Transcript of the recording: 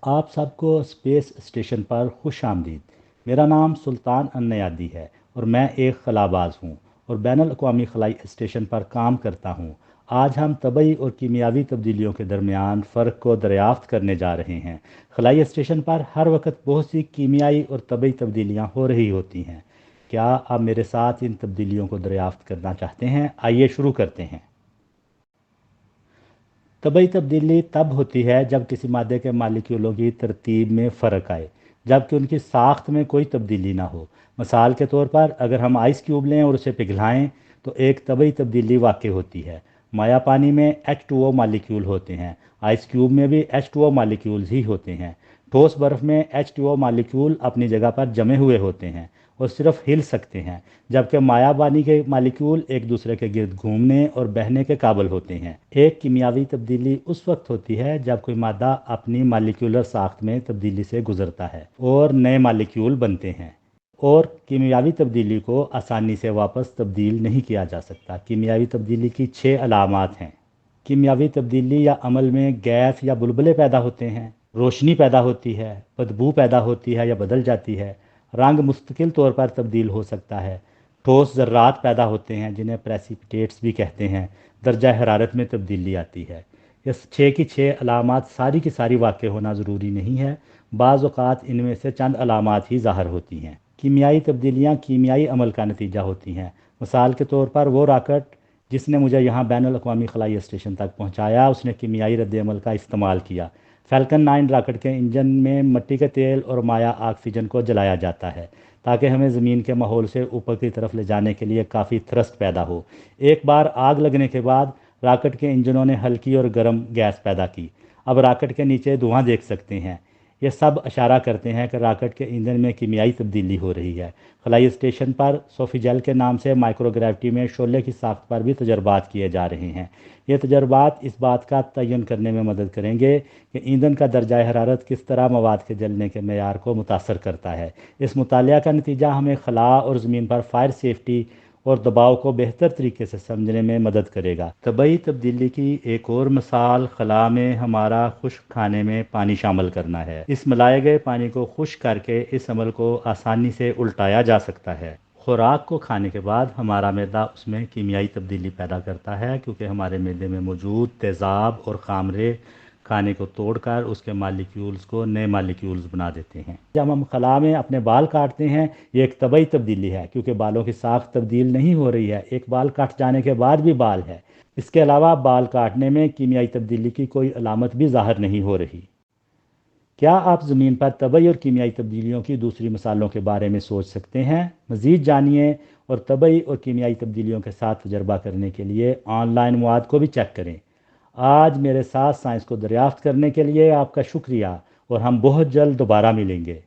آپ سب کو space station پر خوش آمدید۔ میرا نام سلطان النیادی ہے اور میں ایک خلاباز ہوں اور بین الاقوامی خلائی اسٹیشن پر کام کرتا ہوں۔ آج ہم طبعی اور کیمیاوی تبدیلیوں کے درمیان فرق کو دریافت کرنے جا رہے ہیں۔ خلائی اسٹیشن پر ہر وقت بہت سی کیمیائی اور طبعی تبدیلیاں ہو رہی ہوتی ہیں۔ کیا آپ میرے ساتھ ان تبدیلیوں کو دریافت کرنا چاہتے ہیں؟ آئیے شروع کرتے ہیں۔ طبعی تبدیلی تب ہوتی ہے جب کسی مادے کے مالیکیولوں کی ترتیب میں فرق آئے، جبکہ ان کی ساخت میں کوئی تبدیلی نہ ہو۔ مثال کے طور پر اگر ہم آئس کیوب لیں اور اسے پگھلائیں تو ایک طبعی تبدیلی واقع ہوتی ہے۔ مائع پانی میں H2O مالیکیول ہوتے ہیں، آئس کیوب میں بھی H2O مالیکیولز ہی ہوتے ہیں۔ ٹھوس برف میں H2O مالیکیول اپنی جگہ پر جمے ہوئے ہوتے ہیں اور صرف ہل سکتے ہیں، جبکہ مائع پانی کے مالیکیول ایک دوسرے کے گرد گھومنے اور بہنے کے قابل ہوتے ہیں۔ ایک کیمیاوی تبدیلی اس وقت ہوتی ہے جب کوئی مادہ اپنی مالیکیولر ساخت میں تبدیلی سے گزرتا ہے اور نئے مالیکیول بنتے ہیں، اور کیمیاوی تبدیلی کو آسانی سے واپس تبدیل نہیں کیا جا سکتا۔ کیمیاوی تبدیلی کی 6 علامات ہیں۔ کیمیاوی تبدیلی یا عمل میں گیس یا بلبلے پیدا ہوتے ہیں، روشنی پیدا ہوتی ہے، بدبو پیدا ہوتی ہے یا بدل جاتی ہے، رنگ مستقل طور پر تبدیل ہو سکتا ہے، ٹھوس ذرات پیدا ہوتے ہیں جنہیں پریسیپیٹیٹس بھی کہتے ہیں، درجہ حرارت میں تبدیلی آتی ہے۔ یہ 6 کی 6 علامات ساری کی ساری واقع ہونا ضروری نہیں ہے، بعض اوقات ان میں سے چند علامات ہی ظاہر ہوتی ہیں۔ کیمیائی تبدیلیاں کیمیائی عمل کا نتیجہ ہوتی ہیں۔ مثال کے طور پر وہ راکٹ جس نے مجھے یہاں بین الاقوامی خلائی اسٹیشن تک پہنچایا، اس نے کیمیائی رد عمل کا استعمال کیا۔ فیلکن 9 راکٹ کے انجن میں مٹی کے تیل اور مائع آکسیجن کو جلایا جاتا ہے تاکہ ہمیں زمین کے ماحول سے اوپر کی طرف لے جانے کے لیے کافی تھرسٹ پیدا ہو۔ ایک بار آگ لگنے کے بعد راکٹ کے انجنوں نے ہلکی اور گرم گیس پیدا کی۔ اب راکٹ کے نیچے دھواں دیکھ سکتے ہیں۔ یہ سب اشارہ کرتے ہیں کہ راکٹ کے انجن میں کیمیائی تبدیلی ہو رہی ہے۔ خلائی اسٹیشن پر سوفیجل کے نام سے مائکرو گریوٹی میں شعلے کی ساخت پر بھی تجربات کیے جا رہے ہیں۔ یہ تجربات اس بات کا تعین کرنے میں مدد کریں گے کہ ایندھن کا درجہ حرارت کس طرح مواد کے جلنے کے معیار کو متاثر کرتا ہے۔ اس مطالعہ کا نتیجہ ہمیں خلا اور زمین پر فائر سیفٹی اور دباؤ کو بہتر طریقے سے سمجھنے میں مدد کرے گا۔ طبعی تبدیلی کی ایک اور مثال خلا میں ہمارا خشک کھانے میں پانی شامل کرنا ہے۔ اس ملائے گئے پانی کو خشک کر کے اس عمل کو آسانی سے الٹایا جا سکتا ہے۔ خوراک کو کھانے کے بعد ہمارا معدہ اس میں کیمیائی تبدیلی پیدا کرتا ہے، کیونکہ ہمارے معدے میں موجود تیزاب اور خامرے کھانے کو توڑ کر اس کے مالیکیولز کو نئے مالیکیولز بنا دیتے ہیں۔ جب ہم خلا میں اپنے بال کاٹتے ہیں، یہ ایک طبعی تبدیلی ہے، کیونکہ بالوں کی ساخت تبدیل نہیں ہو رہی ہے، ایک بال کٹ جانے کے بعد بھی بال ہے۔ اس کے علاوہ بال کاٹنے میں کیمیائی تبدیلی کی کوئی علامت بھی ظاہر نہیں ہو رہی۔ کیا آپ زمین پر طبعی اور کیمیائی تبدیلیوں کی دوسری مثالوں کے بارے میں سوچ سکتے ہیں؟ مزید جانیے اور طبعی اور کیمیائی تبدیلیوں کے ساتھ تجربہ کرنے کے لیے آن لائن مواد کو بھی چیک کریں۔ آج میرے ساتھ سائنس کو دریافت کرنے کے لیے آپ کا شکریہ، اور ہم بہت جلد دوبارہ ملیں گے۔